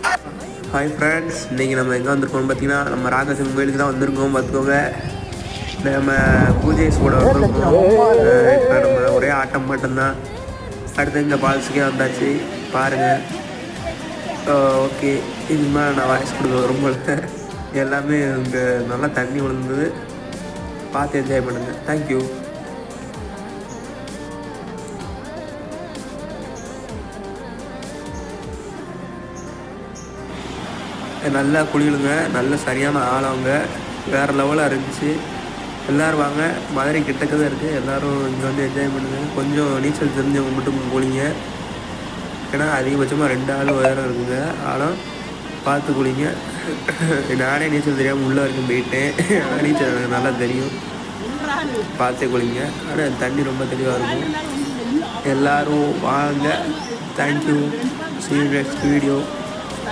Hi friends, இன்றைக்கி நம்ம எங்கே வந்திருக்கோம்னு பார்த்தீங்கன்னா நம்ம ராகசிங் கோயிலுக்கு தான் வந்திருக்கோம். பார்த்துக்கோங்க, நம்ம பூஜை கூட வந்திருக்கோம். இப்போ நம்ம ஒரே ஆட்டம் மட்டும்தான். அடுத்து இங்கே பால்ஸுக்கே வந்தாச்சு பாருங்கள். ஓகே, இதுமாதிரி நான் வாய்ஸ் கொடுக்க ரொம்ப எல்லாமே இங்கே நல்லா தண்ணி விழுந்தது. பார்த்து என்ஜாய் பண்ணுங்கள். தேங்க்யூ. நல்லா குளிருங்க, நல்ல சரியான ஆழங்க, வேறு லெவலாக இருந்துச்சு. எல்லோரும் வாங்க, மதுரை கிட்டக்க தான் இருக்குது. எல்லோரும் இங்கே வந்து என்ஜாய் பண்ணுங்கள். கொஞ்சம் நீச்சல் தெரிஞ்சவங்க மட்டும் குளிங்க, ஏன்னா அதிகபட்சமாக 2 ஆள் உயரம் இருக்குங்க. ஆழம் பார்த்து குளிங்க. நானே நீச்சல் தெரியாமல் உள்ளே வரைக்கும் போயிட்டேன். ஆனால் நீச்சல் எனக்கு நல்லா தெரியும், பார்த்தே குளிங்க. ஆனால் தண்ணி ரொம்ப தெளிவாக இருக்கும். எல்லோரும் வாங்க. Thank you. see you next video.